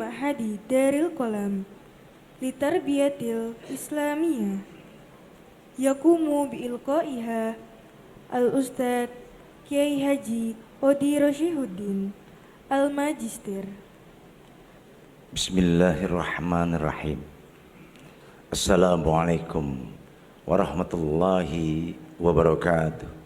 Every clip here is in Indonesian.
Ma'hadi Daril Qalam Litarbiyatil Islamiyah yakumu biilqaiha Al-Ustadz Kiai Haji Odi Roshihuddin Al-Magister. Bismillahirrahmanirrahim. Assalamualaikum warahmatullahi wabarakatuh.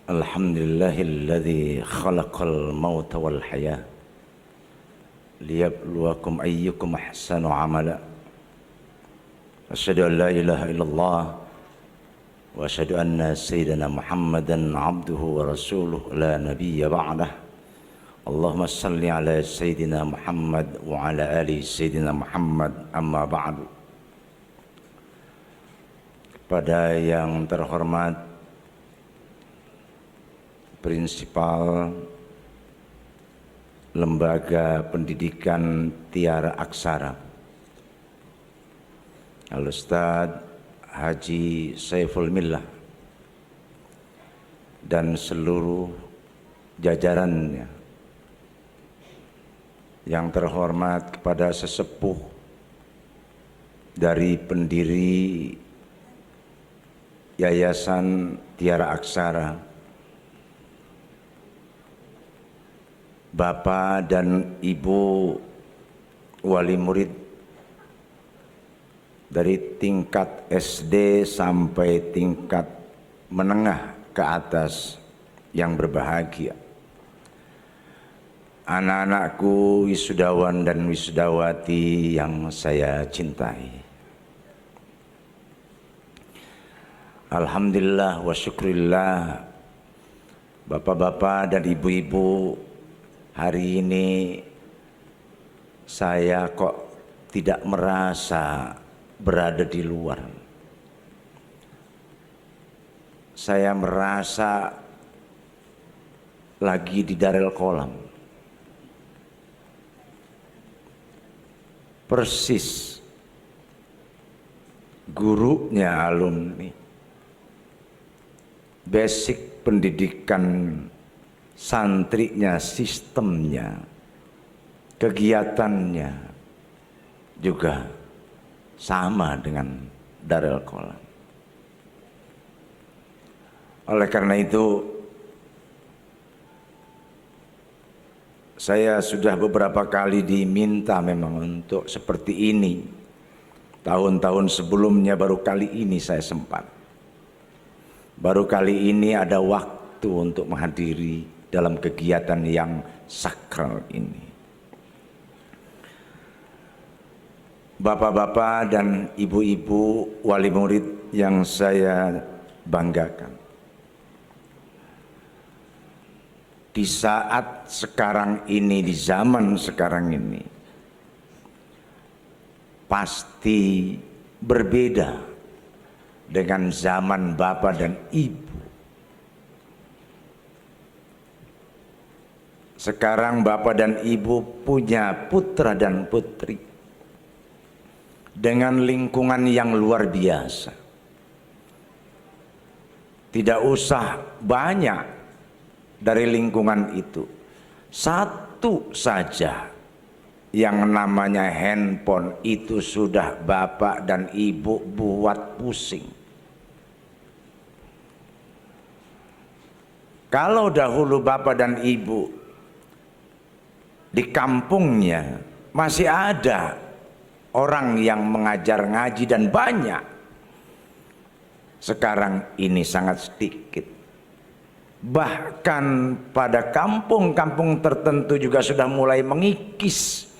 Alhamdulillahilladzi khalaqal mauta wal hayah liyabluwakum ayyukum ahsanu amala. Asyhadu an la ilaha illallah wa asyhadu anna sayyidina Muhammadan abduhu wa rasuluh la nabiyya ba'dah. Allahumma salli ala sayyidina Muhammad wa ala ali sayyidina Muhammad, amma ba'du. Kepada yang terhormat Prinsipal Lembaga Pendidikan Tiara Aksara Al-Ustadz Haji Saiful Millah dan seluruh jajarannya, yang terhormat kepada sesepuh dari pendiri Yayasan Tiara Aksara, Bapak dan Ibu wali murid dari tingkat SD sampai tingkat menengah ke atas yang berbahagia, anak-anakku wisudawan dan wisudawati yang saya cintai. Alhamdulillah wa syukurillah, bapak-bapak dan ibu-ibu, hari ini saya kok tidak merasa berada di luar. Saya merasa lagi di Daril Qalam. Persis gurunya alumni, basic pendidikan santrinya, sistemnya, kegiatannya juga sama dengan Daril Qalam. Oleh karena itu, saya sudah beberapa kali diminta memang untuk seperti ini. Tahun-tahun sebelumnya baru kali ini saya sempat. Baru kali ini ada waktu untuk menghadiri dalam kegiatan yang sakral ini. Bapak-bapak dan ibu-ibu wali murid yang saya banggakan, di saat sekarang ini, di zaman sekarang ini, pasti berbeda dengan zaman bapak dan ibu. Sekarang bapak dan ibu punya putra dan putri dengan lingkungan yang luar biasa. Tidak usah banyak dari lingkungan itu, satu saja yang namanya handphone itu sudah bapak dan ibu buat pusing. Kalau dahulu bapak dan ibu di kampungnya masih ada orang yang mengajar ngaji dan banyak, sekarang ini sangat sedikit. Bahkan pada kampung-kampung tertentu juga sudah mulai mengikis.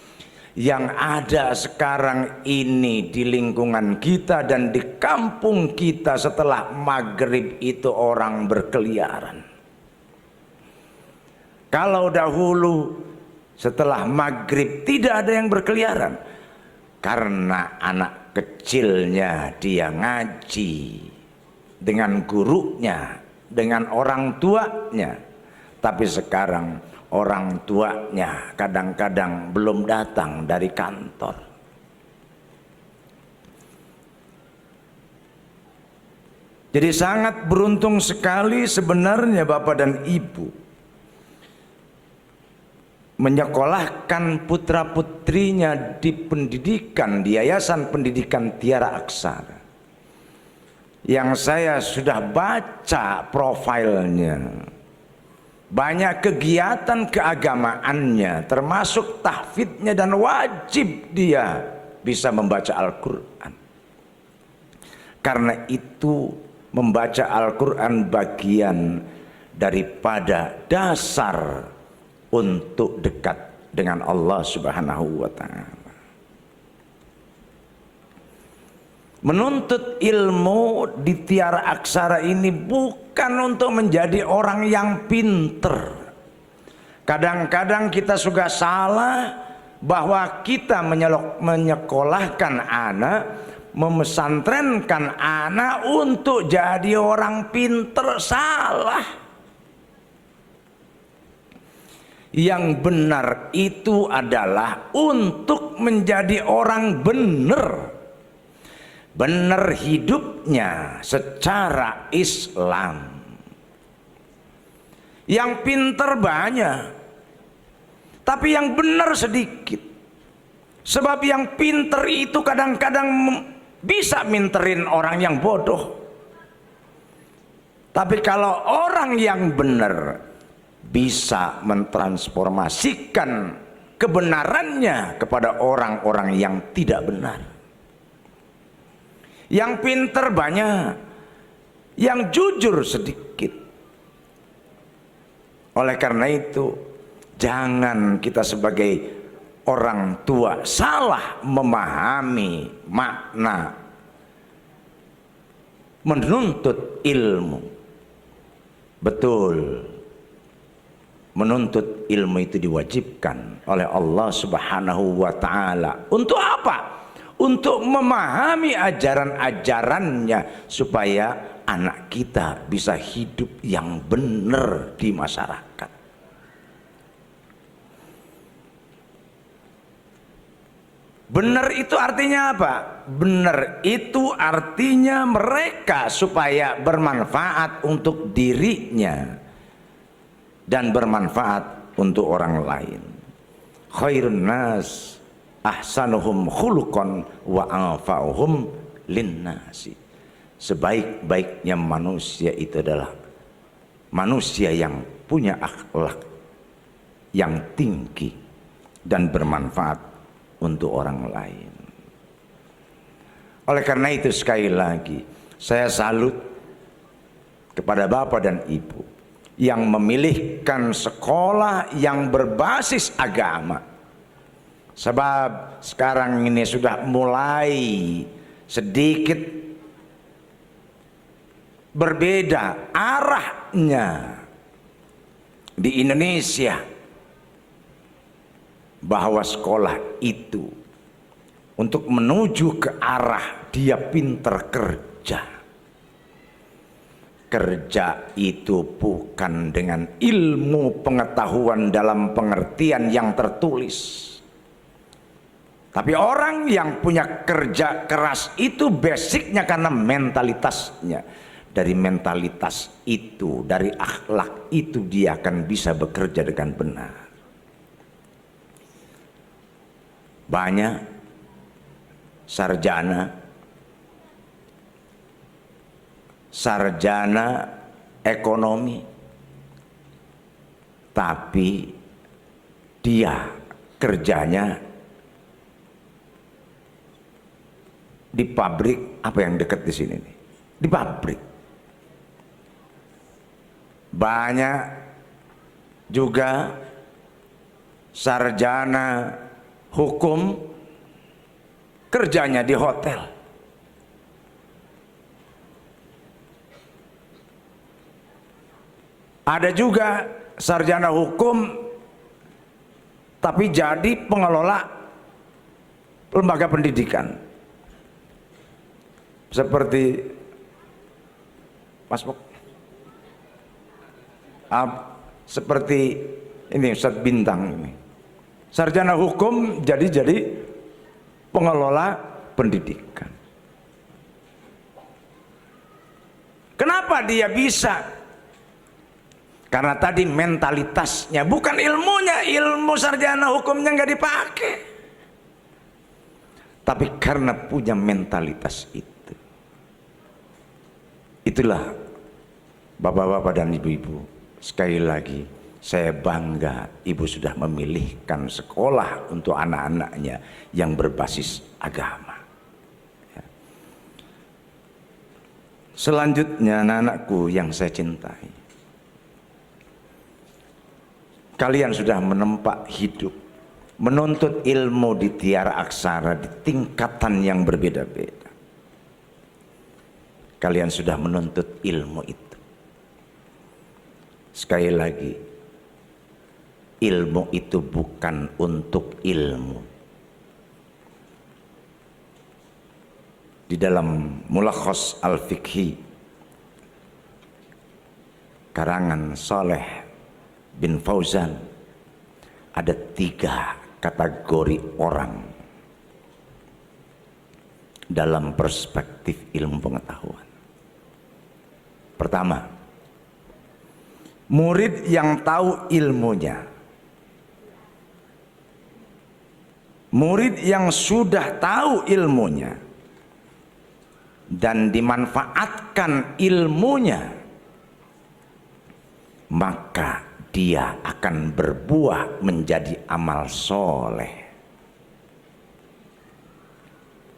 Yang ada sekarang ini di lingkungan kita dan di kampung kita, setelah maghrib itu orang berkeliaran. Kalau dahulu setelah maghrib tidak ada yang berkeliaran, karena anak kecilnya dia ngaji dengan gurunya, dengan orang tuanya. Tapi sekarang orang tuanya kadang-kadang belum datang dari kantor. Jadi sangat beruntung sekali sebenarnya Bapak dan Ibu menyekolahkan putra-putrinya di pendidikan, di Yayasan Pendidikan Tiara Aksara. Yang saya sudah baca profilnya, banyak kegiatan keagamaannya, termasuk tahfidnya, dan wajib dia bisa membaca Al-Quran. Karena itu membaca Al-Quran bagian daripada dasar untuk dekat dengan Allah Subhanahu wa Ta'ala. Menuntut ilmu di Tiara Aksara ini bukan untuk menjadi orang yang pinter. Kadang-kadang kita juga salah bahwa kita menyekolahkan anak, memesantrenkan anak untuk jadi orang pinter. Salah. Yang benar itu adalah untuk menjadi orang benar, benar hidupnya secara Islam. Yang pinter banyak, tapi yang benar sedikit. Sebab yang pinter itu kadang-kadang bisa minterin orang yang bodoh. Tapi kalau orang yang benar bisa mentransformasikan kebenarannya kepada orang-orang yang tidak benar. Yang pinter banyak, yang jujur sedikit. Oleh karena itu, jangan kita sebagai orang tua salah memahami makna menuntut ilmu. Betul, menuntut ilmu itu diwajibkan oleh Allah Subhanahu wa Ta'ala. Untuk apa? Untuk memahami ajaran-ajarannya, supaya anak kita bisa hidup yang benar di masyarakat. Benar itu artinya apa? Benar itu artinya mereka supaya bermanfaat untuk dirinya dan bermanfaat untuk orang lain. Khairun nas ahsanuhum khuluqan wa anfa'uhum linnasi. Sebaik-baiknya manusia itu adalah manusia yang punya akhlak yang tinggi dan bermanfaat untuk orang lain. Oleh karena itu, sekali lagi saya salut kepada Bapak dan Ibu yang memilihkan sekolah yang berbasis agama. Sebab sekarang ini sudah mulai sedikit berbeda arahnya di Indonesia, bahwa sekolah itu untuk menuju ke arah dia pinter kerja. Kerja itu bukan dengan ilmu pengetahuan dalam pengertian yang tertulis. Tapi orang yang punya kerja keras itu basicnya karena mentalitasnya. Dari mentalitas itu, dari akhlak itu, dia akan bisa bekerja dengan benar. Banyak sarjana ekonomi, tapi dia kerjanya di pabrik. Apa yang dekat di sini nih? Di pabrik. Banyak juga sarjana hukum, kerjanya di hotel. Ada juga sarjana hukum tapi jadi pengelola lembaga pendidikan. Seperti Mas Bok, seperti ini Ustadz Bintang ini. Sarjana hukum jadi pengelola pendidikan. Kenapa dia bisa? Karena tadi mentalitasnya, bukan ilmunya. Ilmu sarjana hukumnya nggak dipakai, tapi karena punya mentalitas itu. Itulah bapak-bapak dan ibu-ibu, sekali lagi saya bangga ibu sudah memilihkan sekolah untuk anak-anaknya yang berbasis agama. Selanjutnya, anak-anakku yang saya cintai, kalian sudah menempa hidup, menuntut ilmu di tiara aksara di tingkatan yang berbeda-beda. Kalian sudah menuntut ilmu itu. Sekali lagi, ilmu itu bukan untuk ilmu. Di dalam Mulakhas Al-Fiqhi karangan Saleh bin Fauzan, ada 3 kategori orang dalam perspektif ilmu pengetahuan. Pertama, murid yang tahu ilmunya, murid yang sudah tahu ilmunya dan dimanfaatkan ilmunya, maka dia akan berbuah menjadi amal soleh.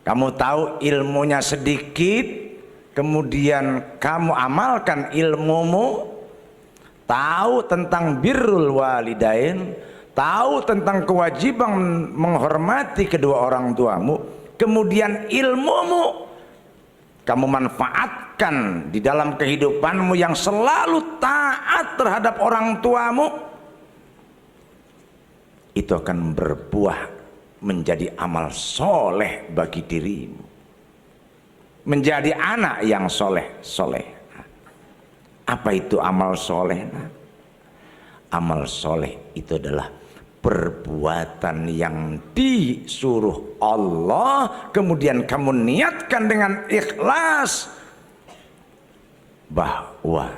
Kamu tahu ilmunya sedikit, kemudian kamu amalkan ilmumu, tahu tentang birrul walidain, tahu tentang kewajiban menghormati kedua orang tuamu, kemudian ilmumu kamu manfaatkan di dalam kehidupanmu yang selalu taat terhadap orang tuamu, itu akan berbuah menjadi amal soleh bagi dirimu, menjadi anak yang soleh. Apa itu amal soleh? Amal soleh itu adalah perbuatan yang disuruh Allah, kemudian kamu niatkan dengan ikhlas bahwa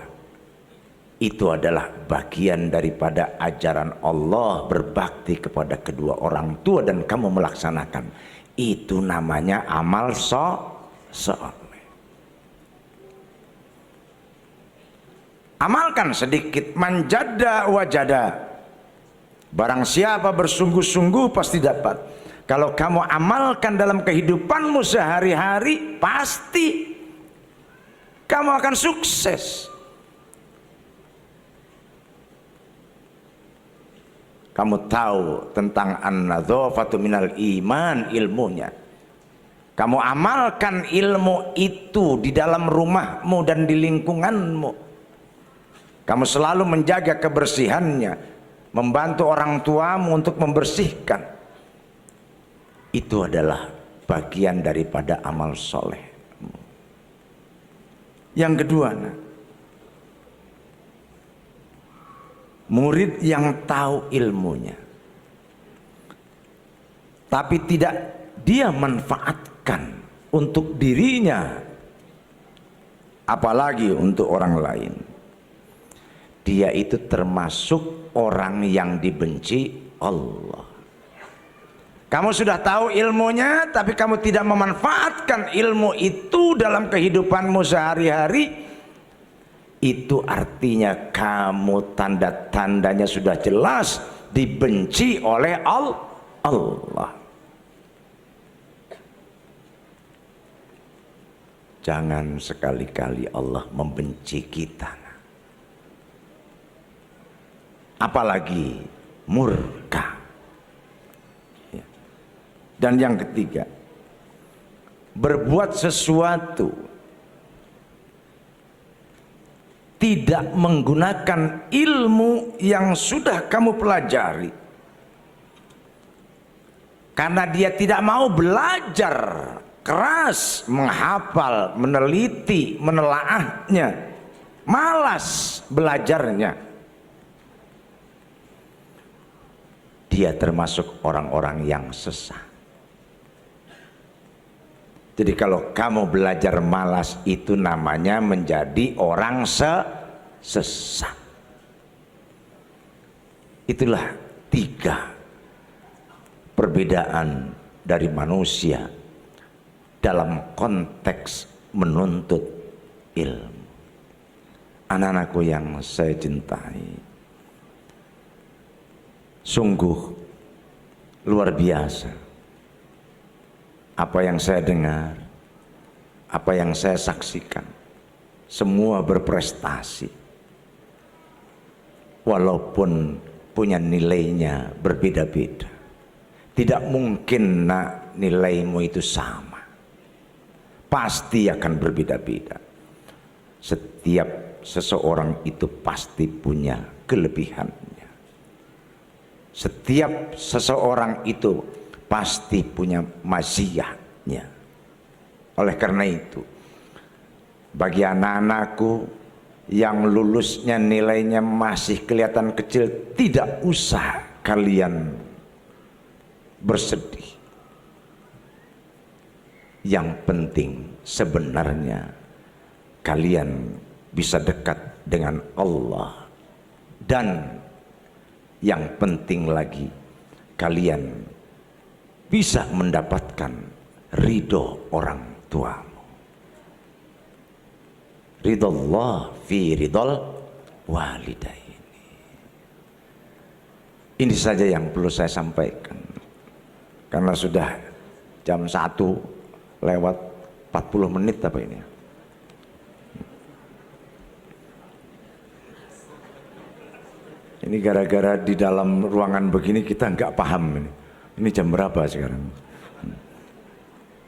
itu adalah bagian daripada ajaran Allah, berbakti kepada kedua orang tua, dan kamu melaksanakan. Itu namanya amal soleh. Amalkan sedikit, manjada wajada. Barang siapa bersungguh-sungguh pasti dapat. Kalau kamu amalkan dalam kehidupanmu sehari-hari, pasti kamu akan sukses. Kamu tahu tentang an-nadzafatu minal iman, ilmunya. Kamu amalkan ilmu itu di dalam rumahmu dan di lingkunganmu. Kamu selalu menjaga kebersihannya, membantu orang tuamu untuk membersihkan. Itu adalah bagian daripada amal soleh. Yang kedua, murid yang tahu ilmunya tapi tidak dia manfaatkan untuk dirinya, apalagi untuk orang lain, dia itu termasuk orang yang dibenci Allah. Kamu sudah tahu ilmunya tapi kamu tidak memanfaatkan ilmu itu dalam kehidupanmu sehari-hari, itu artinya kamu tanda-tandanya sudah jelas dibenci oleh Allah. Jangan sekali-kali Allah membenci kita, apalagi murka. Dan yang ketiga, berbuat sesuatu tidak menggunakan ilmu yang sudah kamu pelajari, karena dia tidak mau belajar keras, menghafal, meneliti, menelaahnya, malas belajarnya. Dia termasuk orang-orang yang sesat. Jadi kalau kamu belajar malas itu namanya menjadi orang sesat. Itulah 3 perbedaan dari manusia dalam konteks menuntut ilmu. Anak-anakku yang saya cintai, sungguh luar biasa apa yang saya dengar, apa yang saya saksikan, semua berprestasi. Walaupun punya nilainya berbeda-beda. Tidak mungkin nak nilaimu itu sama. Pasti akan berbeda-beda. Setiap seseorang itu pasti punya kelebihannya. Setiap seseorang itu pasti punya maziyahnya. Oleh karena itu, bagi anak-anakku yang lulusnya nilainya masih kelihatan kecil, tidak usah kalian bersedih. Yang penting sebenarnya kalian bisa dekat dengan Allah, dan yang penting lagi kalian bisa mendapatkan ridho orang tuamu. Ridho Allah fi ridhol walidaini. Ini saja yang perlu saya sampaikan, karena sudah jam 1 lewat 40 menit apa ini. Ini gara-gara di dalam ruangan begini kita nggak paham ini. Ini jam berapa sekarang?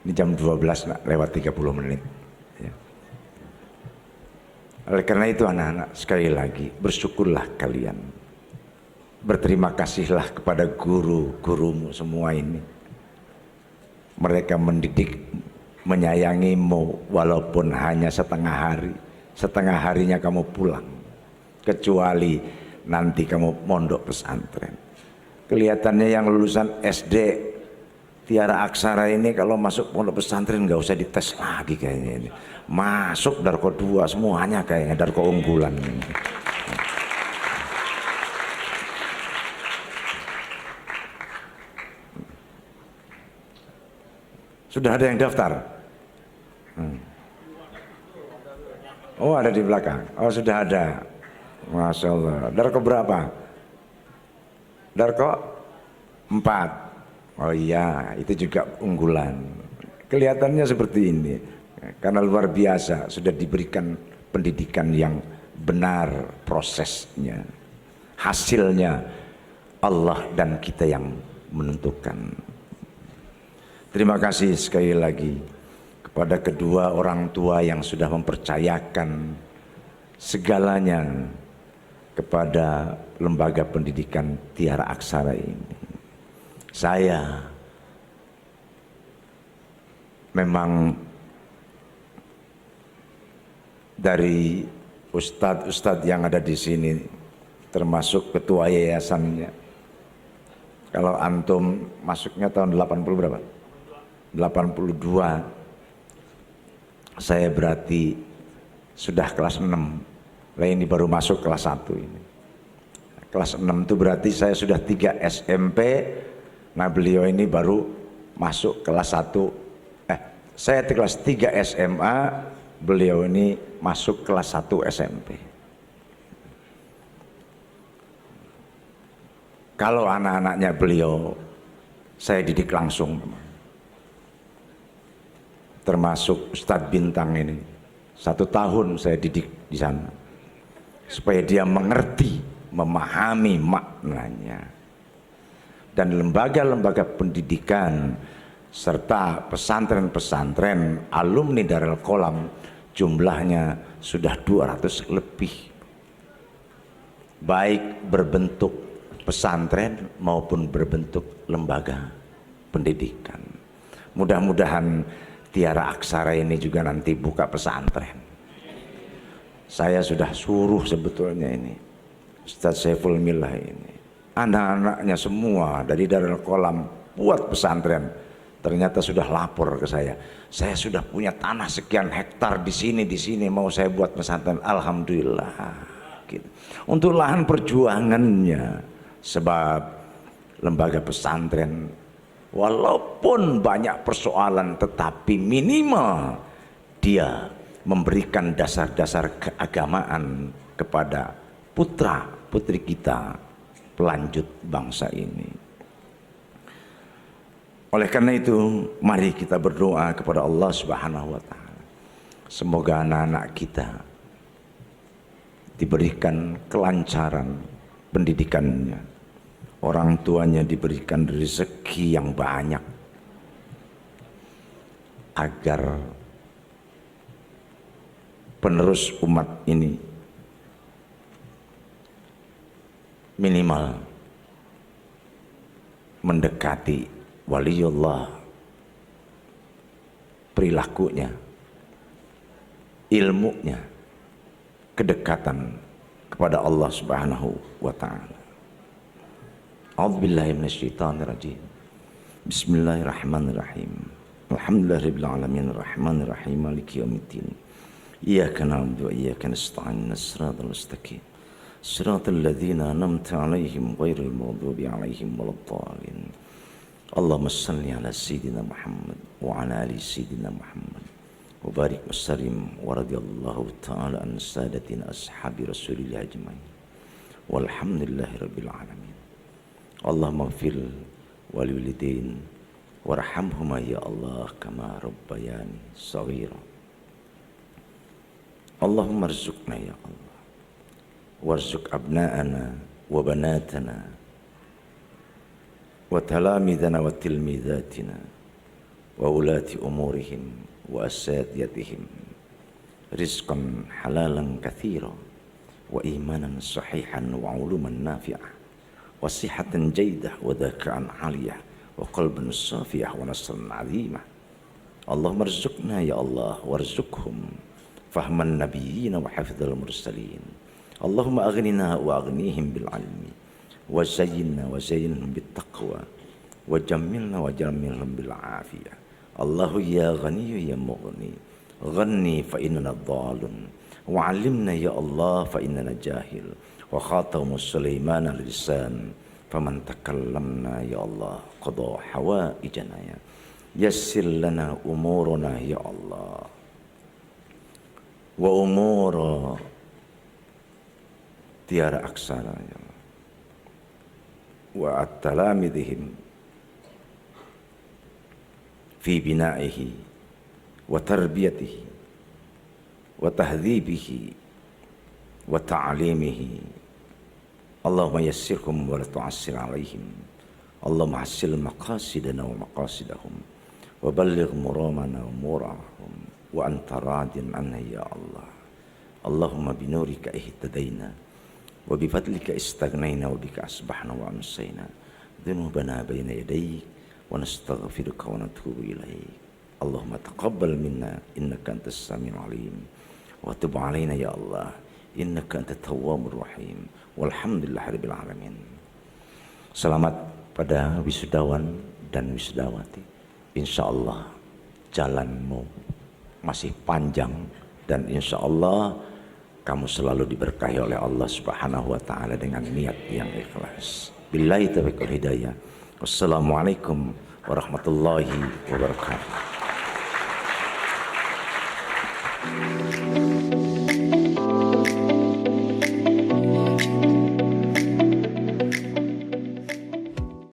Ini jam 12 lewat 30 menit. Ya. Oleh karena itu anak-anak, sekali lagi bersyukurlah kalian. Berterima kasihlah kepada guru-gurumu semua ini. Mereka mendidik, menyayangimu walaupun hanya setengah hari. Setengah harinya kamu pulang. Kecuali nanti kamu mondok pesantren. Kelihatannya yang lulusan SD Tiara Aksara ini kalau masuk pondok pesantren nggak usah dites lagi kayaknya ini. Masuk Darko 2 semuanya kayaknya, Darko unggulan. Sudah ada yang daftar? Oh, ada di belakang. Oh, sudah ada. Masya Allah. Darko berapa? Darko 4. Oh iya, itu juga unggulan. Kelihatannya seperti ini. Karena luar biasa, sudah diberikan pendidikan yang benar prosesnya. Hasilnya Allah dan kita yang menentukan. Terima kasih sekali lagi kepada kedua orang tua yang sudah mempercayakan segalanya kepada lembaga pendidikan Tiara Aksara ini. Saya memang dari ustadz-ustadz yang ada di sini, termasuk ketua yayasannya. Kalau antum masuknya tahun 80 berapa? 82. Saya berarti sudah kelas 6. Lah ini baru masuk kelas 1 ini. Kelas 6 itu berarti saya sudah 3 SMP. Nah beliau ini baru masuk kelas 1. Saya kelas 3 SMA, beliau ini masuk kelas 1 SMP. Kalau anak-anaknya beliau saya didik langsung, termasuk Ustadz Bintang ini 1 tahun saya didik di sana supaya dia mengerti, memahami maknanya. Dan lembaga-lembaga pendidikan serta pesantren-pesantren alumni Darul Qolam jumlahnya sudah 200 lebih, baik berbentuk pesantren maupun berbentuk lembaga pendidikan. Mudah-mudahan Tiara Aksara ini juga nanti buka pesantren. Saya sudah suruh sebetulnya ini Ustadz Saiful Milah ini, anak-anaknya semua dari Darul Qolam buat pesantren. ternyata sudah lapor ke saya sudah punya tanah sekian hektar di sini mau saya buat pesantren. Alhamdulillah gitu. Untuk lahan perjuangannya, sebab lembaga pesantren walaupun banyak persoalan tetapi minimal dia memberikan dasar-dasar keagamaan kepada putra putri kita, pelanjut bangsa ini. Oleh karena itu mari kita berdoa kepada Allah Subhanahu wa taala, semoga anak-anak kita diberikan kelancaran pendidikannya, orang tuanya diberikan rezeki yang banyak, agar penerus umat ini minimal mendekati waliullah, perilakunya, ilmunya, kedekatan kepada Allah Subhanahu wa taala. A'udzubillahi minasyaitonirrajim. Bismillahirrahmanirrahim. Alhamdulillahirabbil alamin arrahmanirrahim maliki yaumiddin. Iyyaka na'budu wa iyyaka nasta'in shiratal mustaqim. Shiratal ladzina an'amta 'alaihim ghairil maghdubi 'alaihim waladdallin. Allahumma shalli 'ala sayyidina Muhammad wa 'ala ali sayyidina Muhammad. Wa barik wa sallim wa radhiyallahu ta'ala an sadatina ashabi Rasulillah ajmain. Walhamdulillahirabbil alamin. Allahumma ighfir wal walidain warhamhuma ya Allah kama rabbayani shaghira. Allahumma arzuqna ya Allah, warzuq abna'ana wa banatana wa talamidana wa tilmidatina wa ulati umurihim wa asatiyatihim rizqan halalan katsira wa imanan sahihan wa uluman nafi'ah wa sihatan jaydah wa dhakaan 'aliyah wa qalban safiyah wa nasran 'azimah. Allahumma arzuqna ya Allah warzuqhum fahman nabiyyin wa hafizal mursalin. Allahumma aghnina wa aghnihim bil ilmi wa zayyinna wa zayyinhum bit taqwa wa jammilna wa jammilhum bil afiyah. Allahu ya ghaniyyu ya mughni ghanni fa innana dhalun wa 'allimna ya Allah fa innana jahil wa khatamu Sulaiman al-lisan faman takallamna ya Allah qada hawaijana ya yassir lana umurana ya Allah wa umura tiara aksara ya Allah wa at-talamidihim fi bina'ihi wa tarbiyatihi wa tahdhibihi wa ta'limihi. Allahumma yassirhum wa la tu'assir alaihim. Allahumma hassil maqasidana wa maqasidahum wa balligh muramana wa murahum wa anta radin anna ya Allah. Allahumma binurika ihtadaina wa bifadlika istaghnaina wa bika asbahna wa amsayna dhunubana bayna yadayk wa nastaghfiruka wa natubu ilaik. Allahumma taqabbal minna innaka antas samiul alim wa tub alaina ya Allah innaka antat tawwabur rahim. Walhamdulillahirabbil alamin. Selamat pada wisudawan dan wisudawati. Insyaallah jalanmu masih panjang dan insyaallah kamu selalu diberkahi oleh Allah Subhanahu wa taala dengan niat yang ikhlas. Billahi taufiq wal hidayah. Wassalamualaikum warahmatullahi wabarakatuh.